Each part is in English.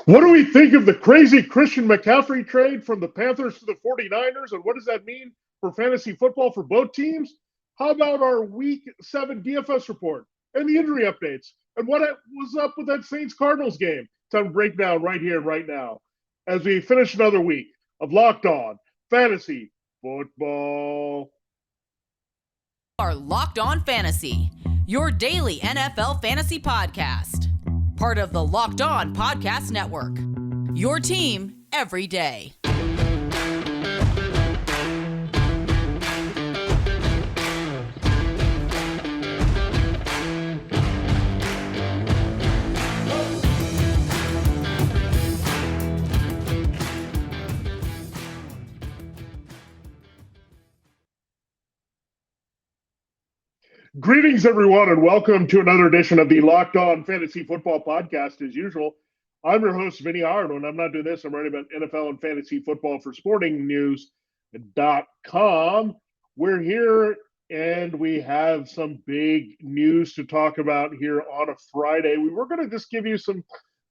What do we think of the crazy Christian McCaffrey trade from the Panthers to the 49ers, and what does that mean for fantasy football for both teams? How about our Week 7 DFS report and the injury updates, and what was up with that Saints-Cardinals game? Time to break down right here, right now, as we finish another week of Locked On Fantasy Football. Are Locked On Fantasy, your daily NFL fantasy podcast. Part of the Locked On Podcast Network. Your team every day. Greetings, everyone, and welcome to another edition of the Locked On Fantasy Football Podcast. As usual, I'm your host, Vinnie Iyer. When I'm not doing this, I'm writing about NFL and fantasy football for sportingnews.com. We're here, and we have some big news to talk about here on a Friday. We were going to just give you some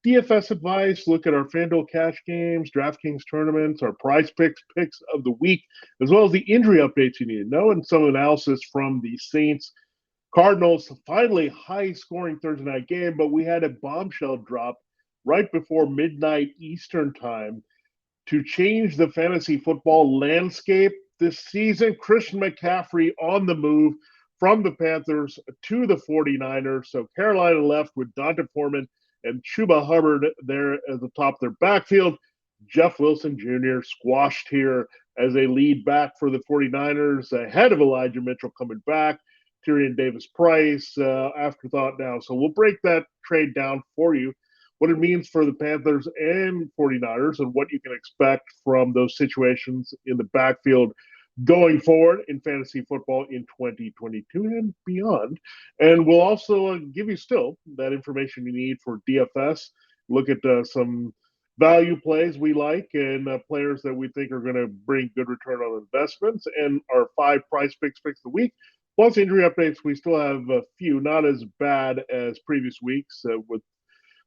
DFS advice, look at our FanDuel cash games, DraftKings tournaments, our PrizePicks picks of the week, as well as the injury updates you need to know, and some analysis from the Saints-Cardinals, finally high-scoring Thursday night game, but we had a bombshell drop right before midnight Eastern time to change the fantasy football landscape this season. Christian McCaffrey on the move from the Panthers to the 49ers. So Carolina left with Donta Foreman and Chuba Hubbard there at the top of their backfield. Jeff Wilson Jr. squashed here as a lead back for the 49ers, ahead of Elijah Mitchell coming back. Tyrion Davis-Price, afterthought now. So we'll break that trade down for you, what it means for the Panthers and 49ers, and what you can expect from those situations in the backfield going forward in fantasy football in 2022 and beyond. And we'll also give you still that information you need for DFS. Look at some value plays we like and players that we think are going to bring good return on investments, and our 5 PrizePicks picks of the week. Plus injury updates, we still have a few, not as bad as previous weeks. With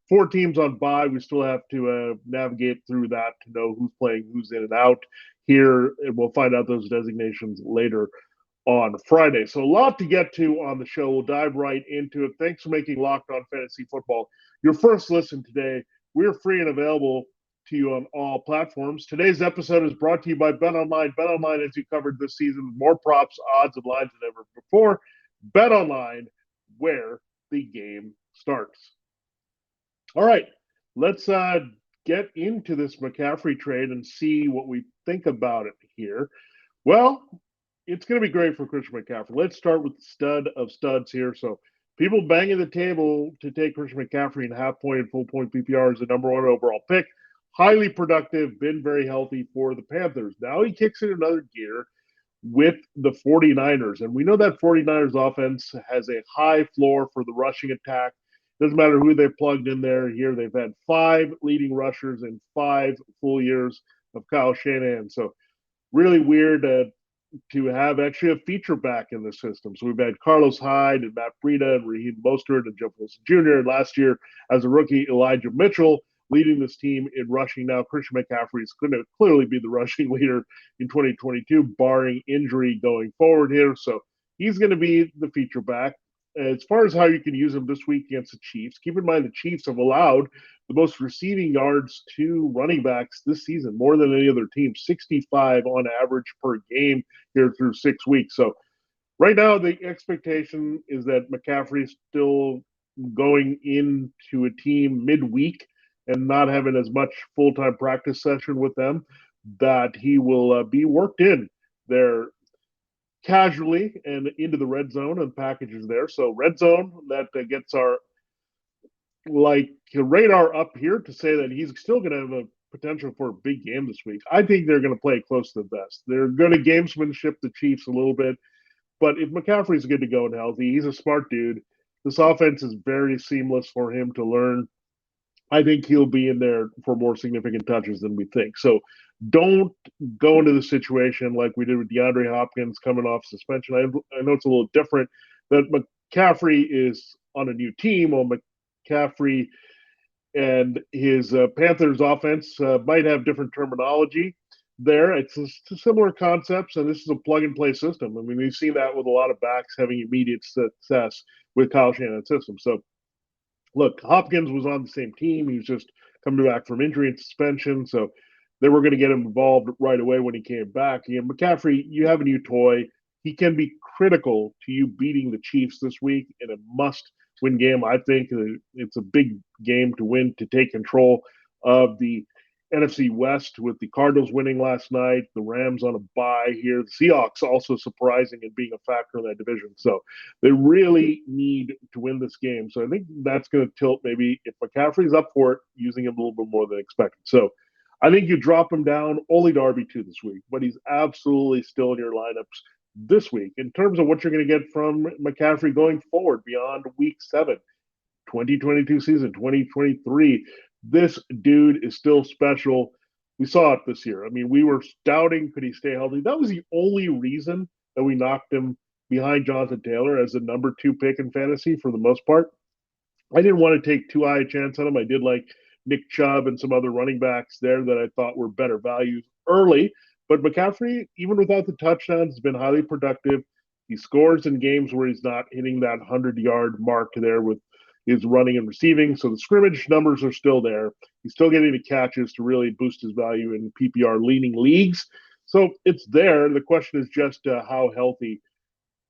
4 teams on bye, we still have to navigate through that to know who's playing, who's in and out here, and we'll find out those designations later on Friday. So a lot to get to on the show. We'll dive right into it. Thanks for making Locked On Fantasy Football your first listen today. We're free and available to you on all platforms. Today's episode is brought to you by BetOnline. BetOnline, as you covered this season, more props, odds, and lines than ever before. BetOnline, where the game starts. All right, let's get into this McCaffrey trade and see what we think about it here. Well, it's going to be great for Christian McCaffrey. Let's start with the stud of studs here. So people banging the table to take Christian McCaffrey in half-point and full-point PPR as the number 1 overall pick. Highly productive, been very healthy for the Panthers. Now he kicks in another gear with the 49ers. And we know that 49ers offense has a high floor for the rushing attack. Doesn't matter who they've plugged in there. Here they've had 5 leading rushers in 5 full years of Kyle Shanahan. So really weird to have actually a feature back in the system. So we've had Carlos Hyde and Matt Breida and Raheem Mostert and Jeff Wilson Jr. And last year, as a rookie, Elijah Mitchell leading this team in rushing. Now Christian McCaffrey is going to clearly be the rushing leader in 2022, barring injury going forward here. So he's going to be the feature back. As far as how you can use him this week against the Chiefs, keep in mind the Chiefs have allowed the most receiving yards to running backs this season, more than any other team, 65 on average per game here through 6 weeks. So right now the expectation is that McCaffrey is still going into a team midweek and not having as much full-time practice session with them, that he will be worked in there casually and into the red zone and packages there. So red zone, that gets our radar up here to say that he's still going to have a potential for a big game this week. I think they're going to play close to the vest. They're going to gamesmanship the Chiefs a little bit. But if McCaffrey's good to go and healthy, he's a smart dude. This offense is very seamless for him to learn. I think he'll be in there for more significant touches than we think. So don't go into the situation like we did with DeAndre Hopkins coming off suspension. I know it's a little different, that McCaffrey is on a new team. Well, McCaffrey and his Panthers offense might have different terminology there. It's similar concepts, and this is a plug-and-play system. I mean, we've seen that with a lot of backs having immediate success with Kyle Shanahan's system. So, look, Hopkins was on the same team. He was just coming back from injury and suspension, so they were going to get him involved right away when he came back. And McCaffrey, you have a new toy. He can be critical to you beating the Chiefs this week in a must-win game. I think it's a big game to win to take control of the NFC West with the Cardinals winning last night, the Rams on a bye here, the Seahawks also surprising and being a factor in that division. So they really need to win this game. So I think that's going to tilt maybe if McCaffrey's up for it, using him a little bit more than expected. So I think you drop him down only to RB2 this week, but he's absolutely still in your lineups this week. In terms of what you're going to get from McCaffrey going forward beyond week 7, 2022 season, 2023, this dude is still special. We saw it this year. I mean, we were doubting, could he stay healthy? That was the only reason that we knocked him behind Jonathan Taylor as the number 2 pick in fantasy for the most part. I didn't want to take too high a chance on him. I did like Nick Chubb and some other running backs there that I thought were better values early. But McCaffrey, even without the touchdowns, has been highly productive. He scores in games where he's not hitting that 100-yard mark there with his running and receiving. So the scrimmage numbers are still there. He's still getting the catches to really boost his value in PPR-leaning leagues. So it's there. The question is just how healthy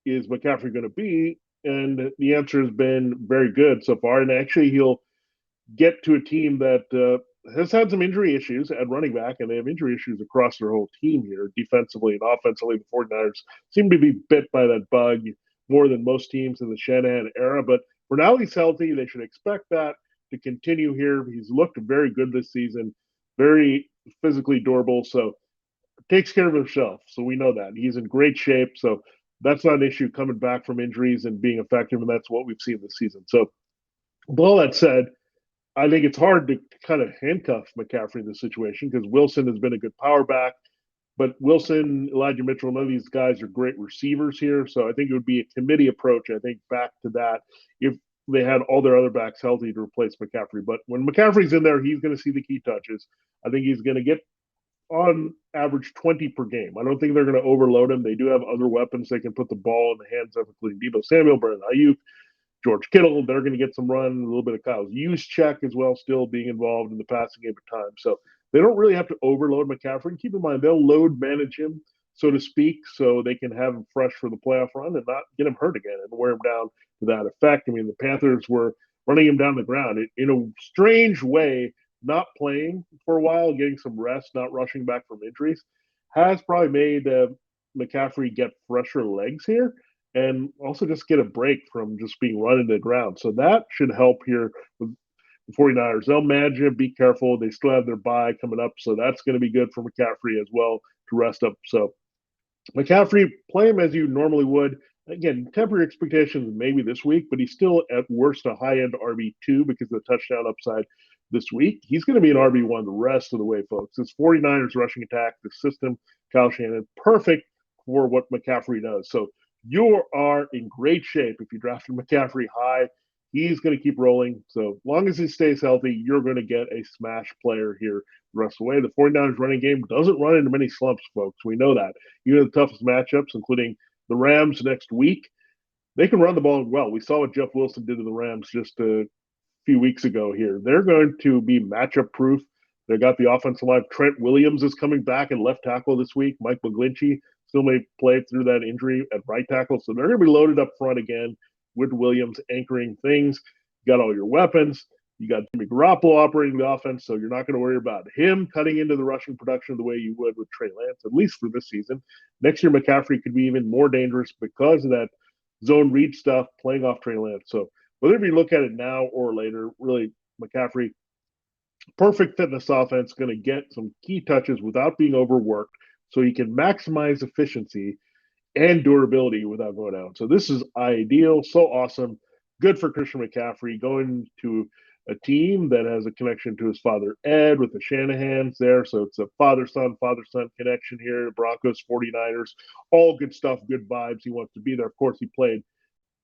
is McCaffrey going to be? And the answer has been very good so far. And actually, he'll get to a team that has had some injury issues at running back, and they have injury issues across their whole team here, defensively and offensively. The 49ers seem to be bit by that bug more than most teams in the Shanahan era. But for now, he's healthy. They should expect that to continue here. He's looked very good this season, very physically durable, so takes care of himself. So we know that. He's in great shape, so that's not an issue coming back from injuries and being effective, and that's what we've seen this season. So with all that said, I think it's hard to kind of handcuff McCaffrey in this situation because Wilson has been a good power back. But Wilson, Elijah Mitchell, none of these guys are great receivers here. So I think it would be a committee approach, I think, back to that if they had all their other backs healthy to replace McCaffrey. But when McCaffrey's in there, he's going to see the key touches. I think he's going to get on average 20 per game. I don't think they're going to overload him. They do have other weapons they can put the ball in the hands of, including Deebo Samuel, Brandon Ayuk, George Kittle. They're going to get some run, a little bit of Kyle's Juszczyk as well, still being involved in the passing game at times. So they don't really have to overload McCaffrey. And keep in mind, they'll load manage him, so to speak, so they can have him fresh for the playoff run and not get him hurt again and wear him down to that effect. I mean, the Panthers were running him down the ground in a strange way, not playing for a while, getting some rest, not rushing back from injuries, has probably made McCaffrey get fresher legs here and also just get a break from just being run into the ground. So that should help here with the 49ers. They'll manage it, be careful. They still have their bye coming up, so that's going to be good for McCaffrey as well to rest up. So McCaffrey, play him as you normally would. Again, temper expectations maybe this week, but he's still at worst a high-end RB2 because of the touchdown upside this week. He's going to be an RB1 the rest of the way, folks. This 49ers rushing attack, the system, Kyle Shanahan, perfect for what McCaffrey does. So you are in great shape if you drafted McCaffrey high. He's going to keep rolling. So as long as he stays healthy, you're going to get a smash player here the rest of the way. The 49ers running game doesn't run into many slumps, folks. We know that. Even the toughest matchups, including the Rams next week, they can run the ball well. We saw what Jeff Wilson did to the Rams just a few weeks ago here. They're going to be matchup proof. They got the offensive line. Trent Williams is coming back at left tackle this week. Mike McGlinchey still may play through that injury at right tackle. So they're going to be loaded up front again with Williams anchoring things. You got all your weapons. You got Jimmy Garoppolo operating the offense, so you're not going to worry about him cutting into the rushing production the way you would with Trey Lance, at least for this season. Next year, McCaffrey could be even more dangerous because of that zone read stuff playing off Trey Lance. So whether you look at it now or later, really, McCaffrey, perfect fit in this offense, going to get some key touches without being overworked so he can maximize efficiency and durability without going out. So this is ideal, so awesome. Good for Christian McCaffrey going to a team that has a connection to his father, Ed, with the Shanahans there. So it's a father-son connection here. Broncos, 49ers, all good stuff, good vibes. He wants to be there. Of course, he played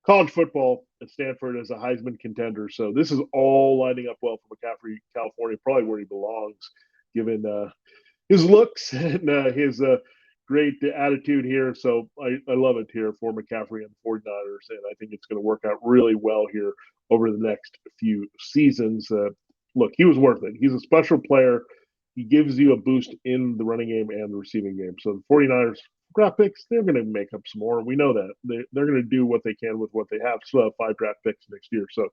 college football at Stanford as a Heisman contender. So this is all lining up well for McCaffrey, California, probably where he belongs, given his looks and his great attitude here. So I love it here for McCaffrey and the 49ers, and I think it's going to work out really well here over the next few seasons. Look, he was worth it. He's a special player. He gives you a boost in the running game and the receiving game. So the 49ers draft picks, they're going to make up some more. We know that. They're going to do what they can with what they have. Still have 5 draft picks next year. So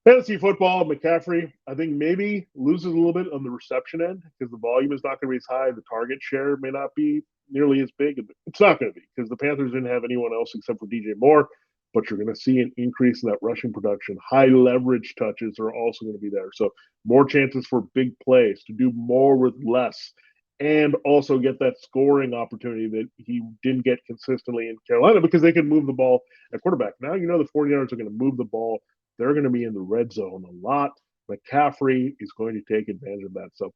fantasy football, McCaffrey, I think maybe loses a little bit on the reception end because the volume is not going to be as high. The target share may not be nearly as big. It's not going to be because the Panthers didn't have anyone else except for DJ Moore, but you're going to see an increase in that rushing production. High leverage touches are also going to be there. So more chances for big plays, to do more with less, and also get that scoring opportunity that he didn't get consistently in Carolina because they can move the ball at quarterback. Now you know the 49ers are going to move the ball. They're going to be in the red zone a lot. McCaffrey is going to take advantage of that. So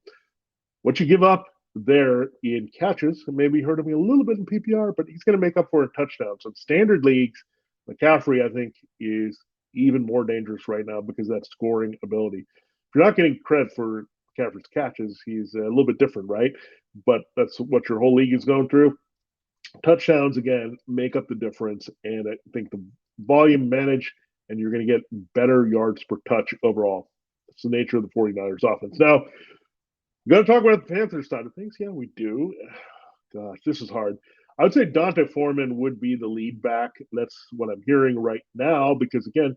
what you give up there in catches, maybe hurting me a little bit in PPR, but he's going to make up for a touchdown. So in standard leagues, McCaffrey, I think, is even more dangerous right now because of that scoring ability. If you're not getting credit for McCaffrey's catches, he's a little bit different, right? But that's what your whole league is going through. Touchdowns, again, make up the difference. And I think the volume managed, and you're going to get better yards per touch overall. It's the nature of the 49ers offense. Now, we got to talk about the Panthers side of things. Yeah, we do. Gosh, this is hard. I would say Dante Foreman would be the lead back. That's what I'm hearing right now because, again,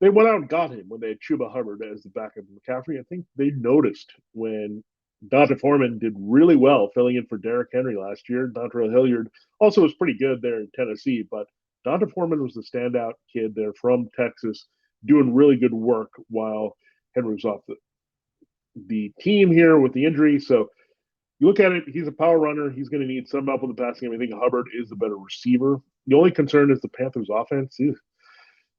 they went out and got him when they had Chuba Hubbard as the backup of McCaffrey. I think they noticed when Dante Foreman did really well filling in for Derrick Henry last year. Dontrell Hilliard also was pretty good there in Tennessee, but Dante Foreman was the standout kid there from Texas doing really good work while Henry was off the team here with the injury. So you look at it, he's a power runner. He's going to need some help with the passing game. I think Hubbard is the better receiver. The only concern is the Panthers' offense.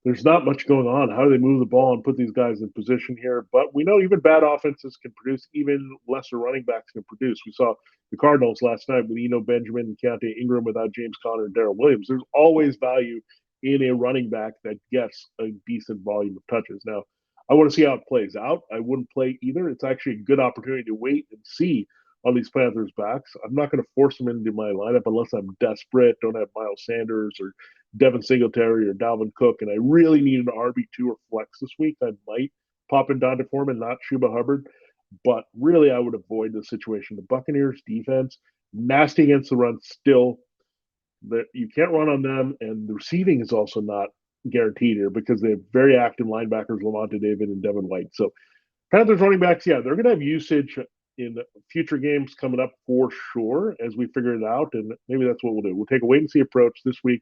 There's not much going on. How do they move the ball and put these guys in position here? But we know even bad offenses can produce, even lesser running backs can produce. We saw the Cardinals last night with Eno Benjamin and Keontae Ingram without James Conner and Darrell Williams. There's always value in a running back that gets a decent volume of touches. Now, I want to see how it plays out. I wouldn't play either. It's actually a good opportunity to wait and see on these Panthers backs. I'm not going to force them into my lineup unless I'm desperate, don't have Miles Sanders or Devin Singletary or Dalvin Cook, and I really need an RB2 or flex this week. I might pop in Dante Foreman, not Chuba Hubbard, but really I would avoid the situation. The Buccaneers defense, nasty against the run still. You can't run on them, and the receiving is also not guaranteed here because they have very active linebackers, Lavonte David and Devin White. So Panthers running backs, yeah, they're going to have usage in future games coming up for sure as we figure it out, and maybe that's what we'll do. We'll take a wait-and-see approach this week.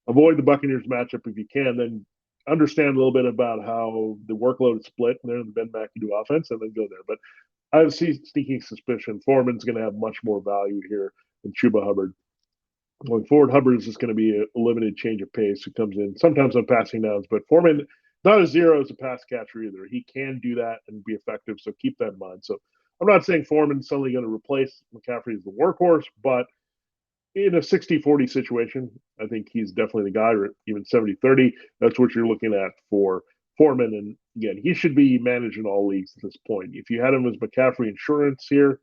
Avoid the Buccaneers matchup if you can, then understand a little bit about how the workload is split and then Ben McAdoo offense, and then go there. But I have a sneaking suspicion Foreman's going to have much more value here than Chuba Hubbard. Going forward, Hubbard is just going to be a limited change of pace who comes in sometimes on passing downs, but Foreman, not a zero as a pass catcher either. He can do that and be effective, so keep that in mind. So I'm not saying Foreman's suddenly going to replace McCaffrey as the workhorse, but in a 60-40 situation, I think he's definitely the guy, or even 70-30. That's what you're looking at for Foreman. And again, he should be managed in all leagues at this point. If you had him as McCaffrey insurance here,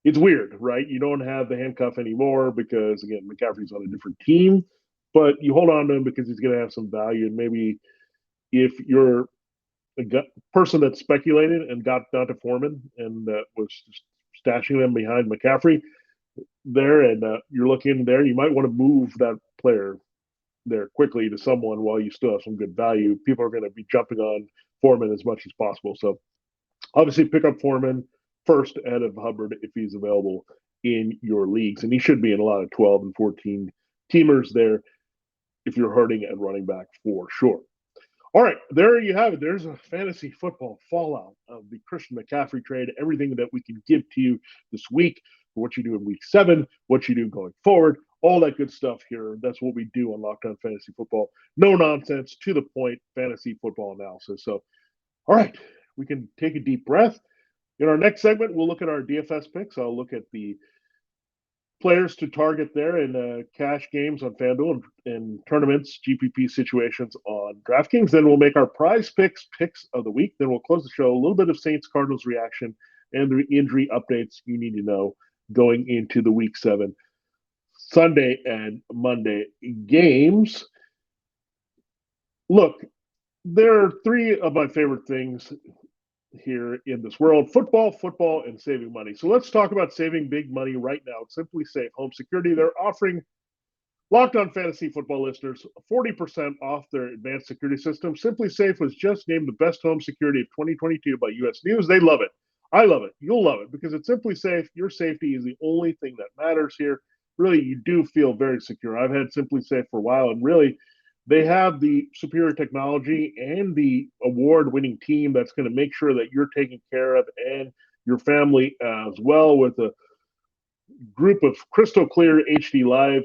it's weird, right? You don't have the handcuff anymore because, again, McCaffrey's on a different team, but you hold on to him because he's going to have some value. And maybe if you're a person that speculated and got Dante Foreman and was stashing them behind McCaffrey there, and you're looking there, you might want to move that player there quickly to someone while you still have some good value. People are going to be jumping on Foreman as much as possible. So obviously pick up Foreman first ahead of Hubbard if he's available in your leagues. And he should be in a lot of 12 and 14 teamers there if you're hurting at running back for sure. All right, there you have it. There's a fantasy football fallout of the Christian McCaffrey trade, everything that we can give to you this week for what you do in week 7, what you do going forward, all that good stuff here. That's what we do on Locked On Fantasy Football. No nonsense, to the point fantasy football analysis. So, all right, we can take a deep breath. In our next segment, we'll look at our DFS picks. I'll look at the players to target there in cash games on FanDuel and tournaments, GPP situations on DraftKings. Then we'll make our picks of the week. Then we'll close the show. A little bit of Saints-Cardinals reaction and the injury updates you need to know going into the Week 7 Sunday and Monday games. Look, there are three of my favorite things here in this world: football, and saving money. So let's talk about saving big money right now. SimpliSafe Home Security. They're offering Locked On Fantasy Football listeners 40% off their advanced security system. SimpliSafe was just named the best home security of 2022 by U.S. News. They love it. I love it. You'll love it because it's SimpliSafe. Your safety is the only thing that matters here. Really, you do feel very secure. I've had SimpliSafe for a while, and really, they have the superior technology and the award-winning team that's going to make sure that you're taken care of and your family as well, with a group of crystal clear HD live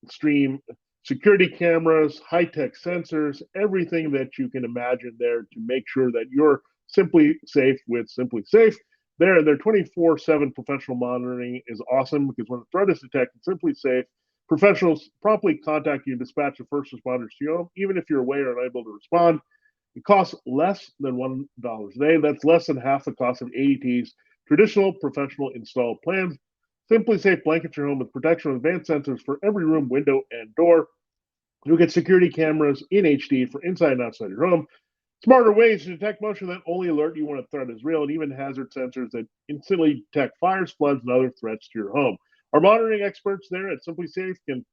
stream security cameras, high-tech sensors, everything that you can imagine there to make sure that you're simply safe with SimpliSafe. Their 24/7 professional monitoring is awesome because when a threat is detected, SimpliSafe professionals promptly contact you and dispatch the first responders to your home, even if you're away or unable to respond. It costs less than $1 a day. That's less than half the cost of ADT's traditional professional installed plans. SimpliSafe blankets your home with protection with advanced sensors for every room, window, and door. You'll get security cameras in HD for inside and outside your home. Smarter ways to detect motion that only alert you when a threat is real, and even hazard sensors that instantly detect fires, floods, and other threats to your home. Our monitoring experts there at SimpliSafe can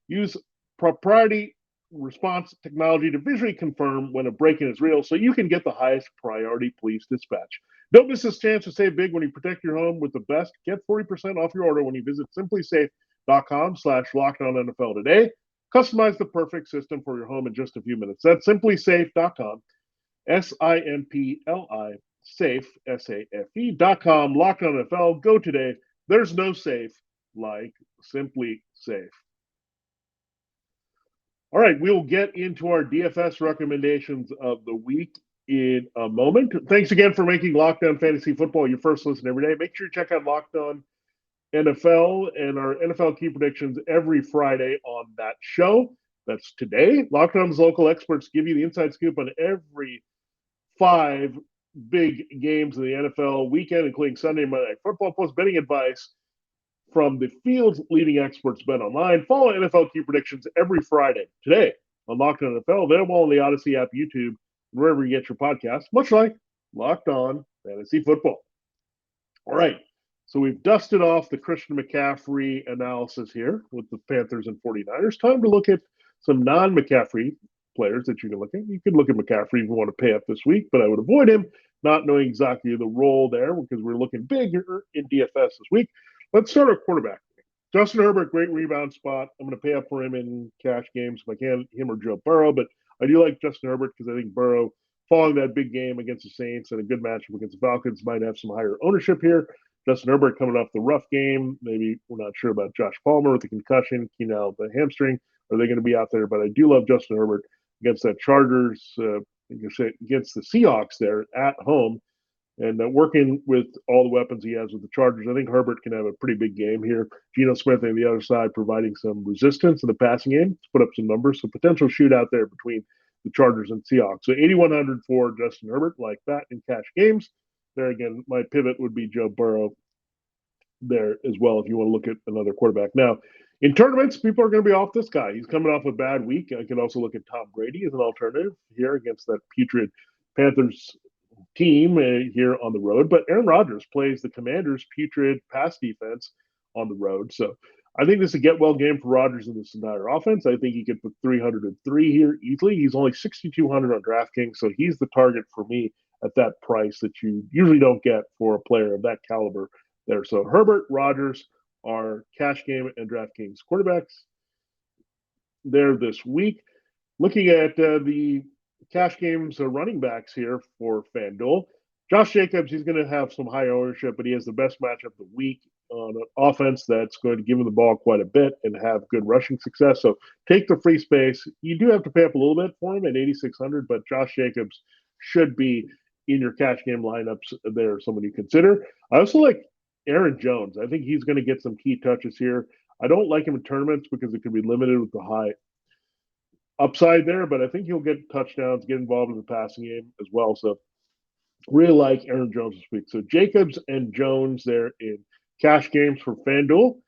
use proprietary response technology to visually confirm when a break-in is real, so you can get the highest priority police dispatch. Don't miss this chance to save big when you protect your home with the best. Get 40% off your order when you visit simplisafe.com/LockedOnNFL today. Customize the perfect system for your home in just a few minutes. That's simplisafe.com, SIMPLI, safe, SAFE.com, Locked On NFL. Go today. There's no safe like SimpliSafe. All right, we'll get into our DFS recommendations of the week in a moment. Thanks again for making Locked On Fantasy Football your first listen every day. Make sure you check out Locked On NFL and our NFL key predictions every Friday on that show. That's today. Locked On's local experts give you the inside scoop on every 5 big games in the NFL weekend, including Sunday and Monday Night Football, plus betting advice from the field's leading experts, BetOnline. Follow NFL key predictions every Friday today on Locked On NFL, available on the Odyssey app, YouTube, wherever you get your podcasts, much like Locked On Fantasy Football. All right, so we've dusted off the Christian McCaffrey analysis here with the Panthers and 49ers. Time to look at some non-McCaffrey players that you can look at. You can look at McCaffrey if you want to pay up this week, but I would avoid him, not knowing exactly the role there because we're looking bigger in DFS this week. Let's start at quarterback. Justin Herbert, great rebound spot. I'm going to pay up for him in cash games if I can, him or Joe Burrow, but I do like Justin Herbert because I think Burrow, following that big game against the Saints and a good matchup against the Falcons, might have some higher ownership here. Justin Herbert coming off the rough game. Maybe we're not sure about Josh Palmer with the concussion, Keenan the hamstring. Are they going to be out there? But I do love Justin Herbert against that Chargers, against the Seahawks there at home. And working with all the weapons he has with the Chargers, I think Herbert can have a pretty big game here. Geno Smith on the other side providing some resistance in the passing game to put up some numbers. So potential shootout there between the Chargers and Seahawks. So 8,100 for Justin Herbert, like that in cash games. There again, my pivot would be Joe Burrow there as well if you want to look at another quarterback. Now, in tournaments, people are going to be off this guy. He's coming off a bad week. I can also look at Tom Brady as an alternative here against that putrid Panthers team here on the road. But Aaron Rodgers plays the Commanders' putrid pass defense on the road. So I think this is a get-well game for Rodgers in this entire offense. I think he could put 303 here easily. He's only 6,200 on DraftKings, so he's the target for me at that price that you usually don't get for a player of that caliber there. So Herbert, Rodgers are cash game and DraftKings quarterbacks there this week. Looking at the cash games running backs here for FanDuel. Josh Jacobs, he's going to have some high ownership, but he has the best matchup of the week on an offense that's going to give him the ball quite a bit and have good rushing success. So take the free space. You do have to pay up a little bit for him at 8,600, but Josh Jacobs should be in your cash game lineups there, someone you consider. I also like Aaron Jones. I think he's going to get some key touches here. I don't like him in tournaments because it can be limited with the high upside there, but I think he'll get touchdowns, get involved in the passing game as well. So really like Aaron Jones this week. So Jacobs and Jones there in cash games for FanDuel.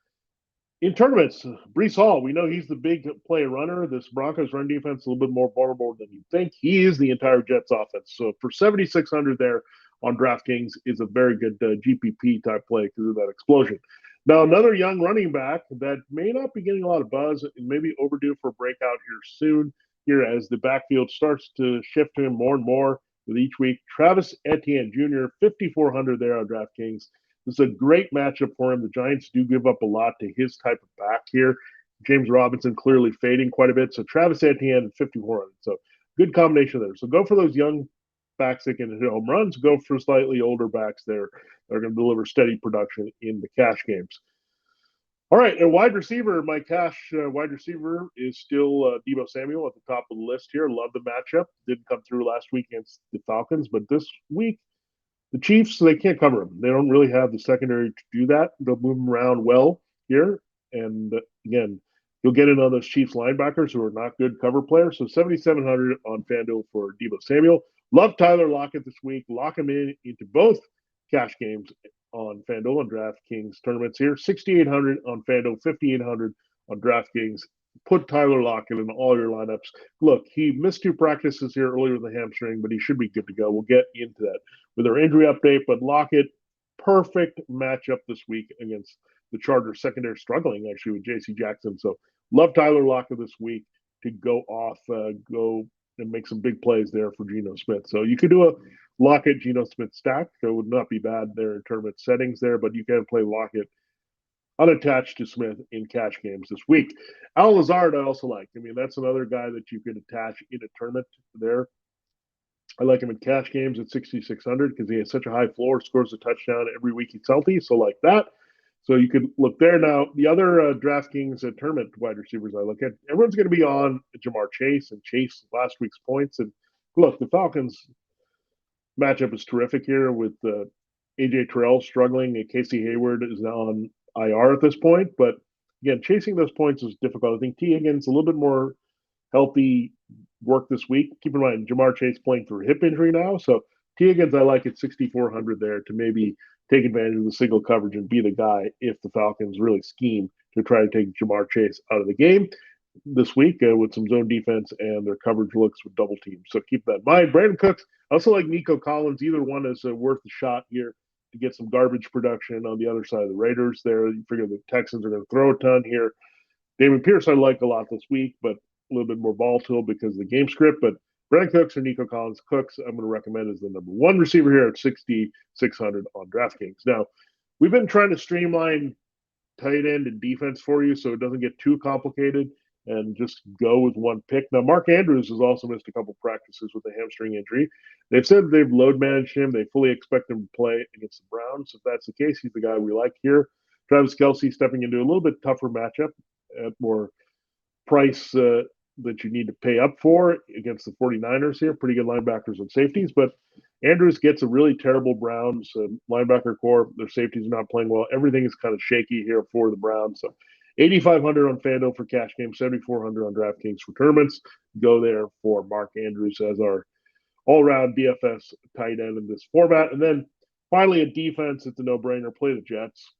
In tournaments, Brees Hall, we know he's the big play runner. This Broncos run defense is a little bit more vulnerable than you think. He is the entire Jets offense. So for 7,600 there on DraftKings is a very good GPP type play because of that explosion. Now, another young running back that may not be getting a lot of buzz and maybe overdue for a breakout here soon, here as the backfield starts to shift to him more and more with each week. Travis Etienne Jr., 5,400 there on DraftKings. This is a great matchup for him. The Giants do give up a lot to his type of back here. James Robinson clearly fading quite a bit. So Travis Etienne, 5,400. So good combination there. So go for those young backs that can hit home runs. Go for slightly older backs there that are going to deliver steady production in the cash games. All right, and wide receiver, my cash wide receiver is still Deebo Samuel at the top of the list here. Love the matchup. Didn't come through last week against the Falcons, but this week the Chiefs, they can't cover him. They don't really have the secondary to do that. They'll move him around well here. And again, you'll get in on those Chiefs linebackers who are not good cover players. So 7,700 on FanDuel for Deebo Samuel. Love Tyler Lockett this week. Lock him into both cash games on FanDuel and DraftKings tournaments here. 6,800 on FanDuel, 5,800 on DraftKings. Put Tyler Lockett in all your lineups. Look, he missed 2 practices here earlier with the hamstring, but he should be good to go. We'll get into that with our injury update. But Lockett, perfect matchup this week against the Chargers secondary, struggling actually with J.C. Jackson. So love Tyler Lockett this week to go off, go and make some big plays there for Geno Smith. So you could do a Lockett Geno Smith stack. So it would not be bad there in tournament settings there, but you can play Lockett unattached to Smith in cash games this week. Al Lazard, I also like. I mean, that's another guy that you could attach in a tournament there. I like him in cash games at 6,600 because he has such a high floor, scores a touchdown every week he's healthy. So like that. So you could look there. Now, the other DraftKings tournament wide receivers I look at, everyone's going to be on Jamar Chase and Chase last week's points. And look, the Falcons matchup is terrific here with A.J. Terrell struggling and Casey Hayward is now on IR at this point. But again, chasing those points is difficult. I think T. Higgins a little bit more healthy work this week. Keep in mind, Jamar Chase playing through a hip injury now. So T. Higgins, I like at 6,400 there to maybe take advantage of the single coverage and be the guy if the Falcons really scheme to try to take Jamar Chase out of the game this week with some zone defense and their coverage looks with double teams. So keep that in mind. Brandon Cooks, I also like Nico Collins. Either one is worth a shot here to get some garbage production on the other side of the Raiders there. You figure the Texans are going to throw a ton here. David Pierce I like a lot this week, but a little bit more volatile because of the game script. But Brandon Cooks or Nico Collins. Cooks, I'm going to recommend as the number 1 receiver here at 6,600 on DraftKings. Now, we've been trying to streamline tight end and defense for you so it doesn't get too complicated and just go with one pick. Now, Mark Andrews has also missed a couple practices with a hamstring injury. They've said they've load managed him. They fully expect him to play against the Browns. If that's the case, he's the guy we like here. Travis Kelce stepping into a little bit tougher matchup at more price that you need to pay up for against the 49ers here. Pretty good linebackers and safeties, but Andrews gets a really terrible Browns linebacker core. Their safeties are not playing well. Everything is kind of shaky here for the Browns. So 8,500 on FanDuel for cash game, 7,400 on DraftKings for tournaments. Go there for Mark Andrews as our all-around DFS tight end in this format. And then finally, a defense, it's a no-brainer. Play the Jets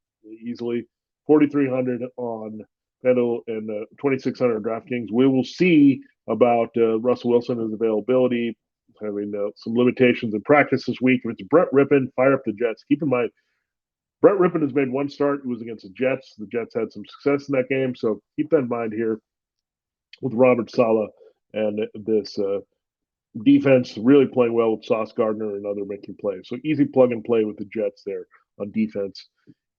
easily. 4,300 on FanDuel and 2,600 on DraftKings. We will see about Russell Wilson, his availability, having some limitations in practice this week. If it's Brett Rippon, fire up the Jets. Keep in mind, Brett Rippon has made one start. It was against the Jets. The Jets had some success in that game. So keep that in mind here with Robert Saleh and this defense really playing well with Sauce Gardner and other making plays. So easy plug and play with the Jets there on defense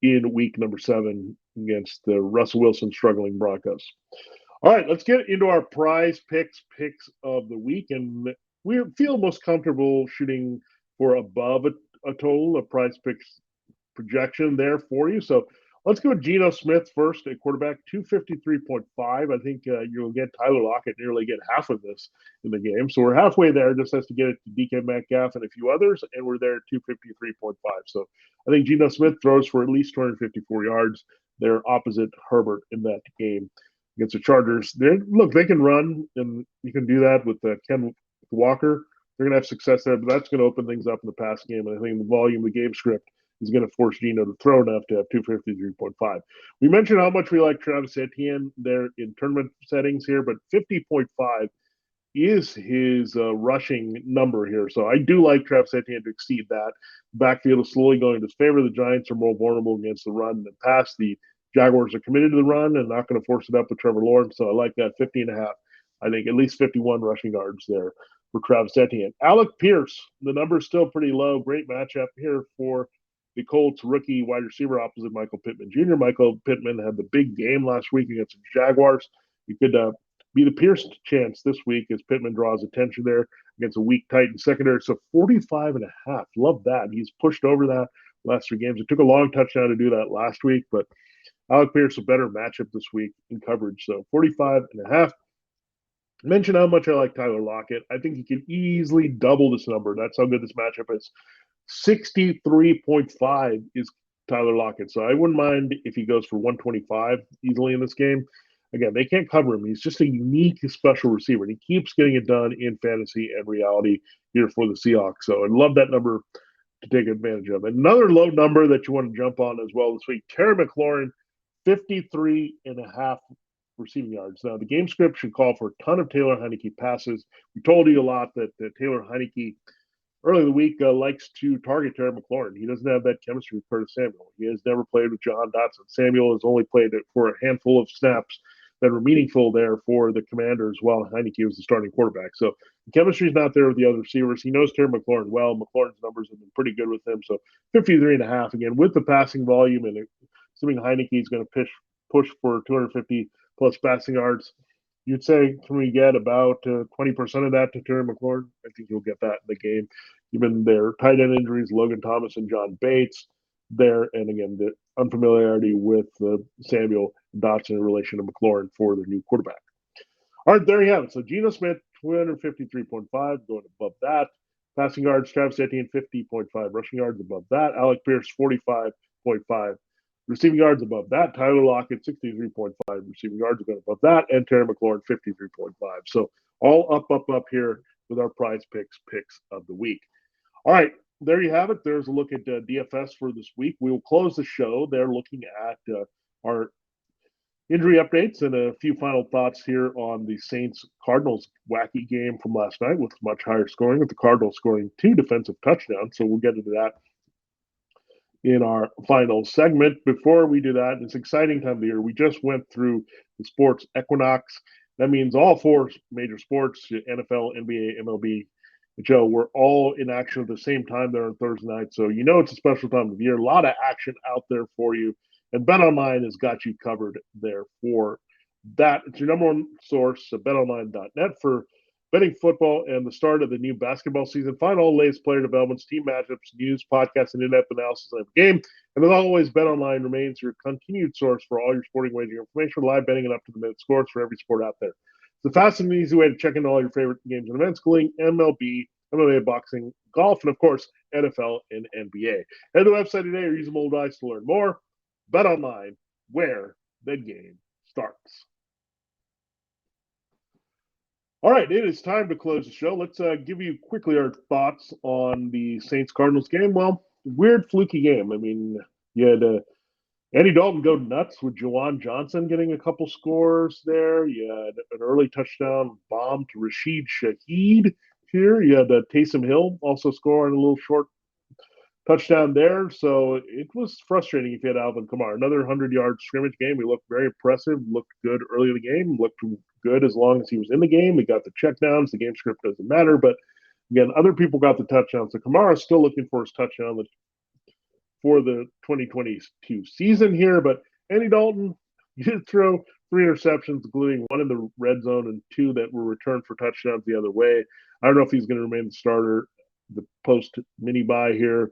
in week number 7 against the Russell Wilson struggling Broncos. All right, let's get into our prize picks of the week. And we feel most comfortable shooting for above a total of prize picks projection there for you. So Let's go with Geno Smith first at quarterback, 253.5. I think you'll get Tyler Lockett nearly get half of this in the game. So we're halfway there. Just has to get it to DK Metcalf and a few others, and we're there at 253.5. So I think Geno Smith throws for at least 254 yards. They're opposite Herbert in that game against the Chargers. They can run, and you can do that with Ken Walker. They're going to have success there, but that's going to open things up in the pass game. And I think the volume, the game script is going to force Geno to throw enough to have 253.5. We mentioned how much we like Travis Etienne there in tournament settings here, but 50.5 is his rushing number here. So I do like Travis Etienne to exceed that. Backfield is slowly going in his favor. The Giants are more vulnerable against the run than pass. The Jaguars are committed to the run and not going to force it up with Trevor Lawrence. So I like that 50.5. I think at least 51 rushing yards there for Travis Etienne. Alec Pierce, the number is still pretty low. Great matchup here for the Colts rookie wide receiver opposite Michael Pittman Jr. Michael Pittman had the big game last week against the Jaguars. He could be the Pierce chance this week as Pittman draws attention there against a weak Titan secondary. So 45.5. Love that. He's pushed over that last 3 games. It took a long touchdown to do that last week, but Alec Pierce a better matchup this week in coverage. So 45.5. Mention how much I like Tyler Lockett. I think he can easily double this number. That's how good this matchup is. 63.5 is Tyler Lockett. So I wouldn't mind if he goes for 125 easily in this game. Again, they can't cover him. He's just a unique special receiver, and he keeps getting it done in fantasy and reality here for the Seahawks. So I love that number to take advantage of. Another low number that you want to jump on as well this week, Terry McLaurin, 53.5 receiving yards. Now, the game script should call for a ton of Taylor Heinicke passes. We told you a lot that Taylor Heinicke early in the week likes to target Terry McLaurin. He doesn't have that chemistry with Curtis Samuel. He has never played with John Dotson. Samuel has only played it for a handful of snaps that were meaningful there for the Commanders while Heinicke was the starting quarterback. So the chemistry is not there with the other receivers. He knows Terry McLaurin well. McLaurin's numbers have been pretty good with him. So 53.5 again with the passing volume, and assuming Heinicke is going to push for 250 plus passing yards. You'd say, can we get about 20% of that to Terry McLaurin? I think you'll get that in the game. Given their tight end injuries, Logan Thomas and John Bates there, and again, the unfamiliarity with Samuel Dotson in relation to McLaurin for their new quarterback. All right, there you have it. So Geno Smith, 253.5, going above that. Passing yards, Travis Etienne, 50.5. Rushing yards above that. Alec Pierce, 45.5. Receiving yards above that. Tyler Lockett, 63.5. Receiving yards above that. And Terry McLaurin, 53.5. So all up here with our picks of the week. All right, there you have it. There's a look at DFS for this week. We will close the show. They're looking at our injury updates and a few final thoughts here on the Saints-Cardinals wacky game from last night with much higher scoring, with the Cardinals scoring 2 defensive touchdowns. So we'll get into that in our final segment. Before we do that, it's an exciting time of the year. We just went through the sports equinox. That means all 4 major sports, NFL, NBA, MLB, Joe, we're all in action at the same time there on Thursday night. So it's a special time of year. A lot of action out there for you. And BetOnline has got you covered there for that. It's your number one source, betonline.net, for betting football and the start of the new basketball season. Find all the latest player developments, team matchups, news, podcasts, and in-depth analysis of the game. And as always, BetOnline remains your continued source for all your sporting wagering information, live betting, and up-to-the-minute scores for every sport out there. It's the fast and easy way to check into all your favorite games and events, including MLB, MMA, boxing, golf, and, of course, NFL and NBA. Head to the website today or use a mobile device to learn more. BetOnline, where the game starts. All right, it is time to close the show. Let's give you quickly our thoughts on the Saints-Cardinals game. Well, weird, fluky game. I mean, you had Andy Dalton go nuts with Juwan Johnson getting a couple scores there. You had an early touchdown bomb to Rashid Shaheed here. You had Taysom Hill also scoring a little short touchdown there. So it was frustrating if you had Alvin Kamara. Another 100-yard scrimmage game. He looked very impressive, looked good early in the game, looked good as long as he was in the game. He got the checkdowns. The game script doesn't matter. But, again, other people got the touchdowns. So Kamara is still looking for his touchdown for the 2022 season here. But Andy Dalton, he did throw 3 interceptions, including 1 in the red zone and 2 that were returned for touchdowns the other way. I don't know if he's going to remain the starter, the post mini bye here.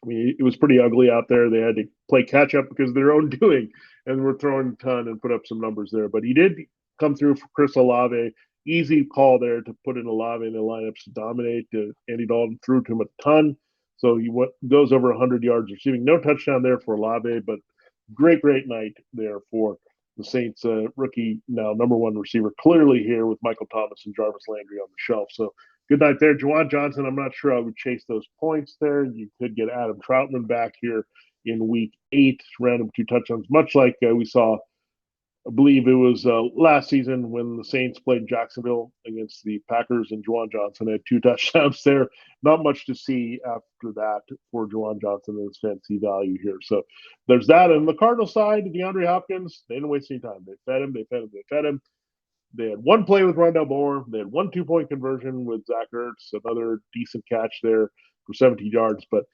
I mean, it was pretty ugly out there. They had to play catch up because of their own doing, and were throwing a ton and put up some numbers there. But he did come through for Chris Olave. Easy call there to put in Olave in the lineups to dominate. Andy Dalton threw to him a ton, so goes over 100 yards receiving. No touchdown there for Olave, but great night there for the Saints rookie, now number one receiver, clearly here with Michael Thomas and Jarvis Landry on the shelf. So good night there. Juwan Johnson, I'm not sure I would chase those points there. You could get Adam Troutman back here in week 8, random 2 touchdowns, much like we saw, I believe it was last season when the Saints played Jacksonville against the Packers, and Juwan Johnson had 2 touchdowns there. Not much to see after that for Juwan Johnson and his fantasy value here. So there's that. And the Cardinals side, DeAndre Hopkins, they didn't waste any time. They fed him. They had one play with Rondell Moore. They had one 2-point conversion with Zach Ertz, another decent catch there for 17 yards. But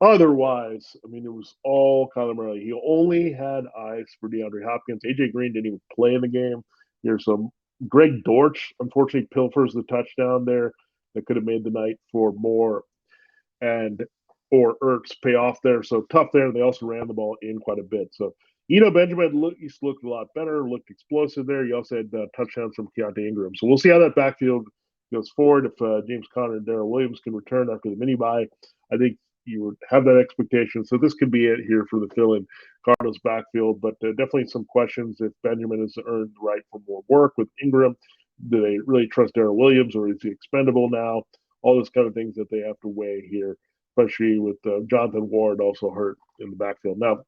otherwise, I mean, it was all Kyler Murray. He only had eyes for DeAndre Hopkins. AJ Green didn't even play in the game. Here's some Greg Dortch, unfortunately, pilfers the touchdown there that could have made the night for Moore or Ertz pay off there. So tough there. They also ran the ball in quite a bit. So Benjamin looked a lot better, looked explosive there. You also had touchdowns from Keontae Ingram. So we'll see how that backfield goes forward. If James Conner and Darrell Williams can return after the mini bye, I think you would have that expectation. So this could be it here for the fill-in Cardinals backfield, but definitely some questions if Benjamin has earned the right for more work with Ingram. Do they really trust Darrell Williams, or is he expendable now? All those kind of things that they have to weigh here, especially with Jonathan Ward also hurt in the backfield. Now,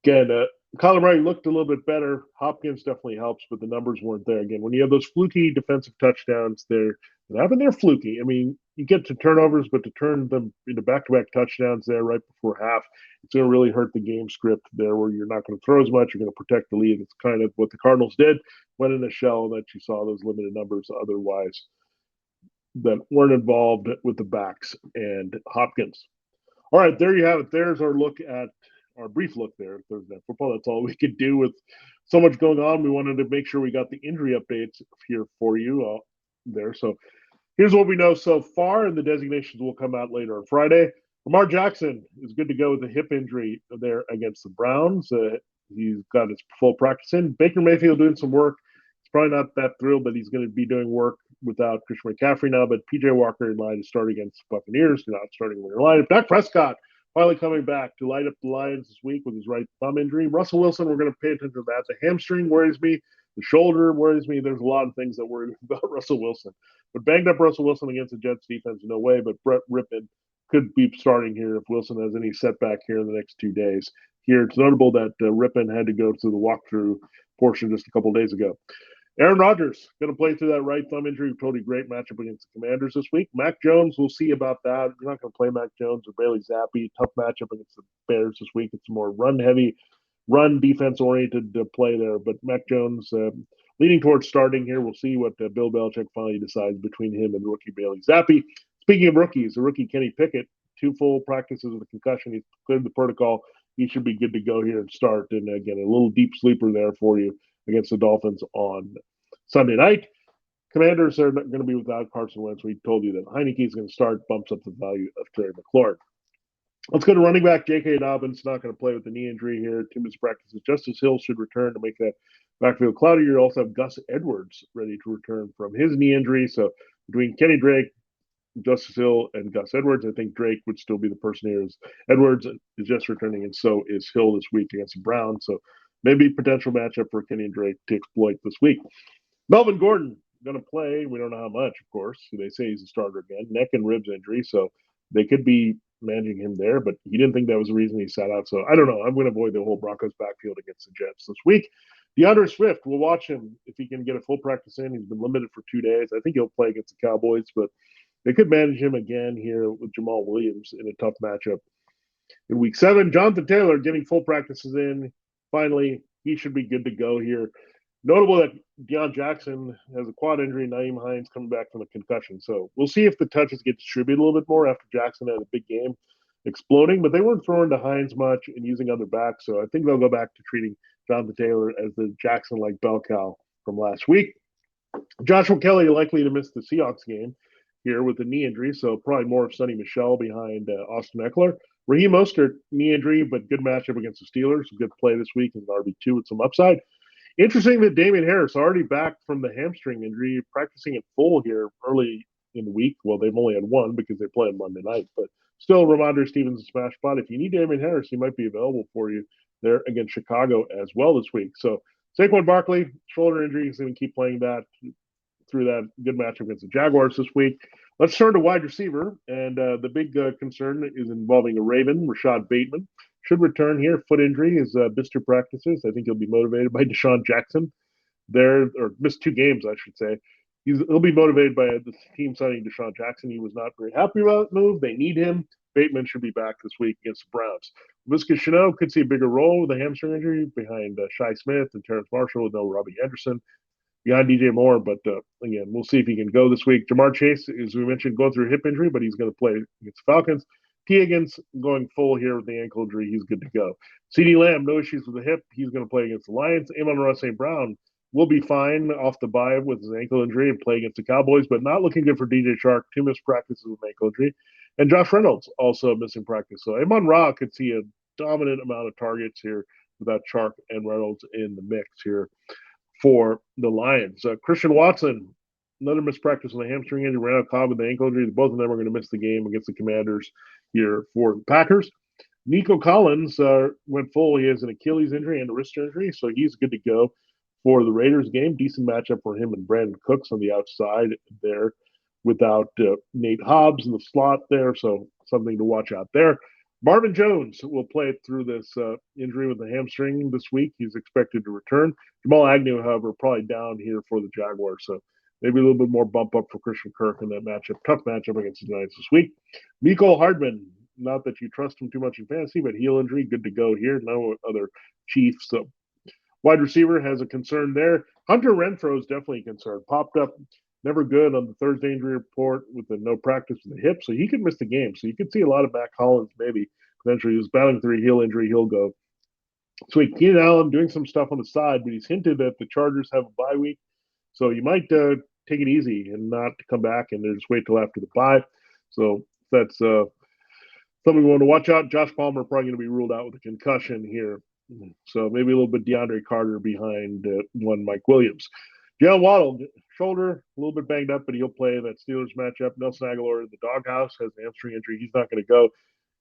again, Kyler Murray looked a little bit better. Hopkins definitely helps, but the numbers weren't there. Again, when you have those fluky defensive touchdowns, they're fluky. I mean, you get to turnovers, but to turn them into back-to-back touchdowns there right before half, it's going to really hurt the game script there where you're not going to throw as much. You're going to protect the lead. It's kind of what the Cardinals did, went in a shell that you saw those limited numbers otherwise that weren't involved with the backs and Hopkins. All right, there you have it. There's our brief look there at Thursday Night Football. That's all we could do with so much going on. We wanted to make sure we got the injury updates here for you there. So here's what we know so far, and the designations will come out later on Friday. Lamar Jackson is good to go with a hip injury there against the Browns. He's got his full practice in. Baker Mayfield doing some work. He's probably not that thrilled, but he's going to be doing work without Christian McCaffrey now. But P.J. Walker in line to start against the Buccaneers. Not starting in their lineup. Dak Prescott finally coming back to light up the Lions this week with his right thumb injury. Russell Wilson, we're going to pay attention to that. The hamstring worries me. The shoulder worries me. There's a lot of things that worry about Russell Wilson. But banged up Russell Wilson against the Jets defense, no way. But Brett Rippon could be starting here if Wilson has any setback here in the next 2 days. Here, it's notable that Rippon had to go through the walkthrough portion just a couple of days ago. Aaron Rodgers going to play through that right thumb injury. Totally great matchup against the Commanders this week. Mac Jones, we'll see about that. You're not going to play Mac Jones or Bailey Zappi. Tough matchup against the Bears this week. It's a more run-heavy, run defense-oriented play there. But Mac Jones leaning towards starting here. We'll see what Bill Belichick finally decides between him and rookie Bailey Zappi. Speaking of rookies, the rookie Kenny Pickett, 2 full practices with a concussion. He's cleared the protocol. He should be good to go here and start. And again, a little deep sleeper there for you against the Dolphins on Sunday night. Commanders are going to be without Carson Wentz. We told you that Heineke is going to start, bumps up the value of Terry McLaurin. Let's go to running back. J.K. Dobbins not going to play with the knee injury here. 2 minutes practices. Justice Hill should return to make that backfield cloudy. You also have Gus Edwards ready to return from his knee injury. So between Kenny Drake, Justice Hill, and Gus Edwards, I think Drake would still be the person here. Edwards is just returning, and so is Hill this week against the Browns. So maybe potential matchup for Kenny and Drake to exploit this week. Melvin Gordon going to play. We don't know how much, of course. They say he's a starter again. Neck and ribs injury, so they could be managing him there, but he didn't think that was the reason he sat out. So I don't know. I'm going to avoid the whole Broncos backfield against the Jets this week. DeAndre Swift, we'll watch him if he can get a full practice in. He's been limited for 2 days. I think he'll play against the Cowboys, but they could manage him again here with Jamal Williams in a tough matchup. In week 7, Jonathan Taylor getting full practices in. Finally, he should be good to go here. Notable that Deion Jackson has a quad injury, Nyheim Hines coming back from a concussion. So we'll see if the touches get distributed a little bit more after Jackson had a big game exploding, but they weren't throwing to Hines much and using other backs. So I think they'll go back to treating Jonathan Taylor as the Jackson-like bell cow from last week. Joshua Kelly likely to miss the Seahawks game. here with a knee injury, so probably more of Sonny Michel behind Austin Eckler. Raheem Mostert, knee injury, but good matchup against the Steelers. Good play this week as an RB2 with some upside. Interesting that Damian Harris already back from the hamstring injury, practicing in full here early in the week. Well, they've only had one because they play on Monday night, but still, Ramondre Stevens' smash spot. If you need Damian Harris, he might be available for you there against Chicago as well this week. So Saquon Barkley, shoulder injury, he's going to keep playing that through that good matchup against the Jaguars this week. Let's turn to wide receiver, and the big concern is involving a Raven, Rashad Bateman. Should return here. Foot injury is missed 2 practices. I think he'll be motivated by Deshaun Jackson there, or missed 2 games, I should say. He'll be motivated by the team signing Deshaun Jackson. He was not very happy about the move. They need him. Bateman should be back this week against the Browns. Laviska Shenault could see a bigger role with a hamstring injury behind Shai Smith and Terrence Marshall with no Robbie Anderson. Behind DJ Moore, but again, we'll see if he can go this week. Jamar Chase, as we mentioned, going through a hip injury, but he's going to play against the Falcons. T. Higgins going full here with the ankle injury. He's good to go. CeeDee Lamb, no issues with the hip. He's going to play against the Lions. Amon-Ra St. Brown will be fine off the bye with his ankle injury and play against the Cowboys, but not looking good for DJ Chark. 2 missed practices with an ankle injury. And Josh Reynolds also missing practice. So Amon-Ra could see a dominant amount of targets here without Chark and Reynolds in the mix here for the Lions. Christian Watson, another missed practice with a hamstring injury. Randall Cobb with the ankle injury. Both of them are going to miss the game against the Commanders here for the Packers. Nico Collins went full. He has an Achilles injury and a wrist injury, so he's good to go for the Raiders game. Decent matchup for him and Brandon Cooks on the outside there without Nate Hobbs in the slot there, so something to watch out there. Marvin Jones will play through this injury with the hamstring this week. He's expected to return. Jamal Agnew, however, probably down here for the Jaguars. So maybe a little bit more bump up for Christian Kirk in that matchup. Tough matchup against the Giants this week. Mecole Hardman, not that you trust him too much in fantasy, but heel injury, good to go here. No other Chiefs. So wide receiver has a concern there. Hunter Renfrow is definitely a concern. Popped up never good on the Thursday injury report with the no practice with the hip, so he could miss the game. So you could see a lot of Matt Collins maybe eventually. He was battling through a heel injury. He'll go. So Keenan Allen doing some stuff on the side, but he's hinted that the Chargers have a bye week. So you might take it easy and not come back and just wait till after the bye. So that's something we want to watch out. Josh Palmer probably going to be ruled out with a concussion here. So maybe a little bit DeAndre Carter behind one Mike Williams. Jalen Waddle, shoulder, a little bit banged up, but he'll play that Steelers matchup. Nelson Aguilar in the doghouse has an hamstring injury. He's not going to go.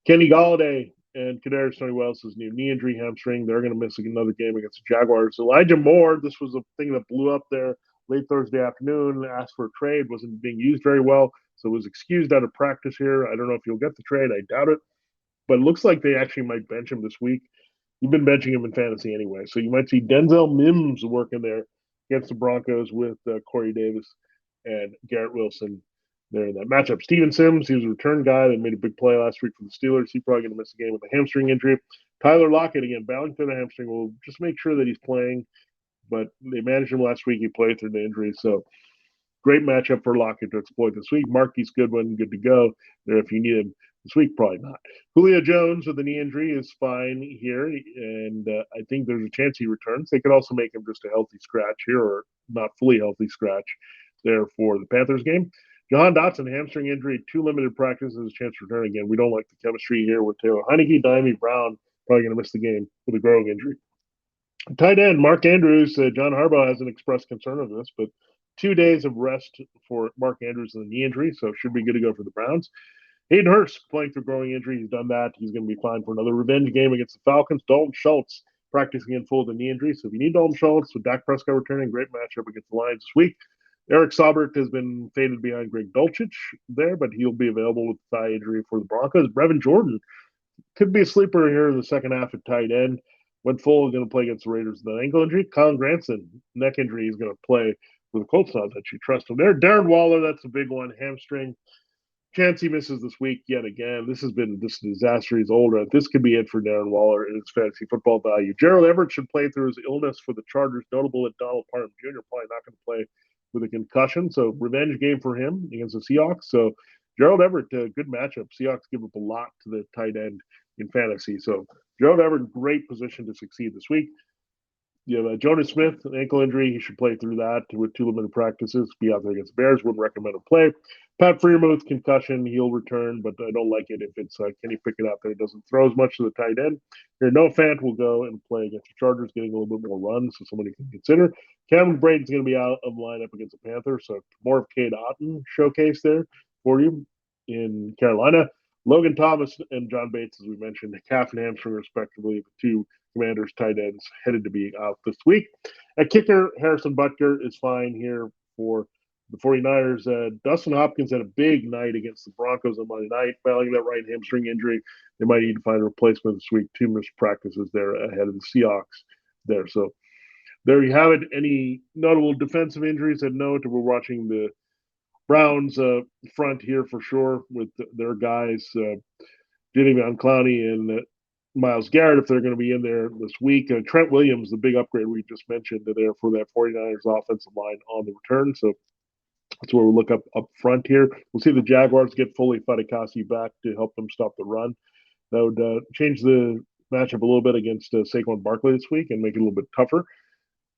Kenny Galladay and Kadarius Toney Wells' new knee injury, hamstring. They're going to miss another game against the Jaguars. Elijah Moore, this was a thing that blew up there late Thursday afternoon, asked for a trade, wasn't being used very well, so was excused out of practice here. I don't know if he'll get the trade. I doubt it. But it looks like they actually might bench him this week. You've been benching him in fantasy anyway, so you might see Denzel Mims working there against the Broncos with Corey Davis and Garrett Wilson there in that matchup. Steven Sims, he was a return guy that made a big play last week for the Steelers. He's probably going to miss the game with a hamstring injury. Tyler Lockett, again, battling through the hamstring. We'll just make sure that he's playing, but they managed him last week. He played through the injury, so great matchup for Lockett to exploit this week. Marquise Goodwin, good to go there if you need him this week. Probably not. Julio Jones with the knee injury is fine here, and I think there's a chance he returns. They could also make him just a healthy scratch here, or not fully healthy scratch there for the Panthers game. Jahan Dotson, hamstring injury, 2 limited practices, a chance to return again. We don't like the chemistry here with Taylor Heineke. Diami Brown probably going to miss the game with a growing injury. Tight end, Mark Andrews. John Harbaugh hasn't expressed concern of this, but 2 days of rest for Mark Andrews in the knee injury, so should be good to go for the Browns. Hayden Hurst playing through growing injury. He's done that. He's going to be fine for another revenge game against the Falcons. Dalton Schultz practicing in full with a knee injury. So if you need Dalton Schultz with Dak Prescott returning, great matchup against the Lions this week. Eric Saubert has been faded behind Greg Dulcich there, but he'll be available with thigh injury for the Broncos. Brevin Jordan could be a sleeper here in the second half at tight end. Went full, going to play against the Raiders with an ankle injury. Colin Granson, neck injury, is going to play for the Colts. Not that you trust him there. Darren Waller, that's a big one, hamstring. Chance he misses this week yet again. This has been this disaster. He's older. This could be it for Darren Waller in his fantasy football value. Gerald Everett should play through his illness for the Chargers. Notable that Donald Parham Jr. probably not going to play with a concussion. So revenge game for him against the Seahawks. So Gerald Everett, good matchup. Seahawks give up a lot to the tight end in fantasy. So Gerald Everett, great position to succeed this week. You have Jonas Smith, an ankle injury. He should play through that with 2 limited practices. Be out there against the Bears. Wouldn't recommend a play. Pat Freiermuth, concussion. He'll return, but I don't like it if it's Kenny Pickett out there. Doesn't throw as much to the tight end. Here, Noah Fant will go and play against the Chargers, getting a little bit more run, so somebody can consider. Cameron Braden's going to be out of lineup against the Panthers, so more of Cade Otton showcase there for you in Carolina. Logan Thomas and John Bates, as we mentioned, calf and hamstring respectively, the 2 Commanders tight ends headed to be out this week. At kicker, Harrison Butker is fine here for the 49ers. Dustin Hopkins had a big night against the Broncos on Monday night, failing that right hamstring injury. They might need to find a replacement this week. 2 missed practices there ahead of the Seahawks there. So there you have it. Any notable defensive injuries? I'd note we're watching the Browns front here for sure with their guys, Jimmy Van Clowney and Myles Garrett, if they're going to be in there this week. Trent Williams, the big upgrade we just mentioned there for that 49ers offensive line on the return. So that's where we'll look up front here. We'll see the Jaguars get fully Fadikasi back to help them stop the run. That would change the matchup a little bit against Saquon Barkley this week and make it a little bit tougher.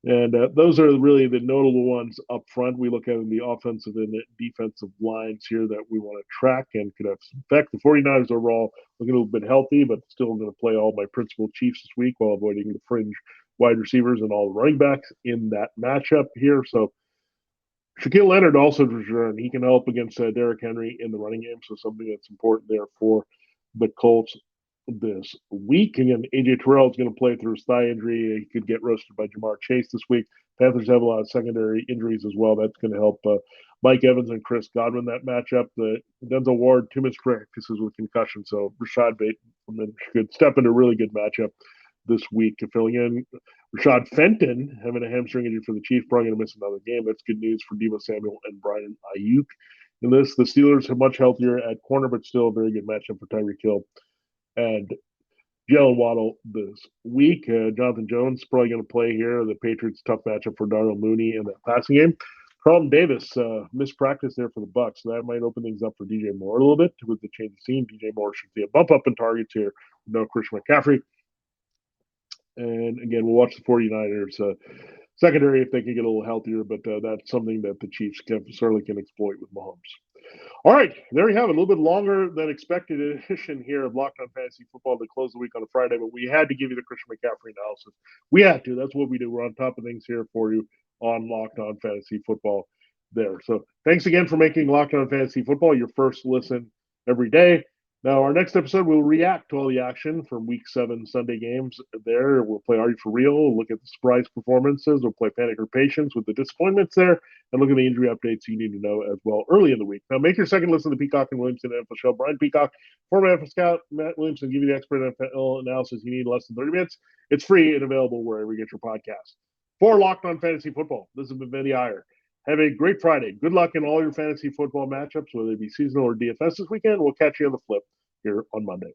And those are really the notable ones up front. We look at in the offensive and the defensive lines here that we want to track and could have some effect. The 49ers overall looking a little bit healthy, but still going to play all my principal Chiefs this week while avoiding the fringe wide receivers and all the running backs in that matchup here. So Shaquille Leonard also returned. He can help against Derrick Henry in the running game, so something that's important there for the Colts this week. Again, AJ Terrell is going to play through his thigh injury. He could get roasted by Jamar Chase this week. Panthers have a lot of secondary injuries as well. That's going to help Mike Evans and Chris Godwin that matchup. The Denzel Ward, 2 missed practices with concussion, so Rashad Bateman could step into a really good matchup this week. Filling in Rashad Fenton having a hamstring injury for the Chiefs, probably going to miss another game. That's good news for Deebo Samuel and Brian Ayuk. In this, the Steelers are much healthier at corner, but still a very good matchup for Tyreek Hill and Jalen Waddle this week. Jonathan Jones probably going to play here. The Patriots' tough matchup for Darnell Mooney in that passing game. Carlton Davis missed practice there for the Bucs, so that might open things up for DJ Moore a little bit with the change of scene. DJ Moore should see a bump up in targets here. No Christian McCaffrey. And again, we'll watch the 49ers secondary if they can get a little healthier, but that's something that the Chiefs certainly can exploit with Mahomes. All right, there you have it. A little bit longer than expected edition here of Locked On Fantasy Football to close the week on a Friday, but we had to give you the Christian McCaffrey analysis. We had to. That's what we do. We're on top of things here for you on Locked On Fantasy Football there. So thanks again for making Locked On Fantasy Football your first listen every day. Now, our next episode, we'll react to all the action from Week 7 Sunday games there. We'll play Are You For Real? We'll look at the surprise performances. We'll play Panic or Patience with the disappointments there, and look at the injury updates you need to know as well early in the week. Now, make your second listen to Peacock and Williamson NFL show. Brian Peacock, former NFL scout, Matt Williamson, give you the expert NFL analysis you need in less than 30 minutes. It's free and available wherever you get your podcasts. For Locked On Fantasy Football, this has been Vinnie Iyer. Have a great Friday. Good luck in all your fantasy football matchups, whether it be seasonal or DFS this weekend. We'll catch you on the flip here on Monday.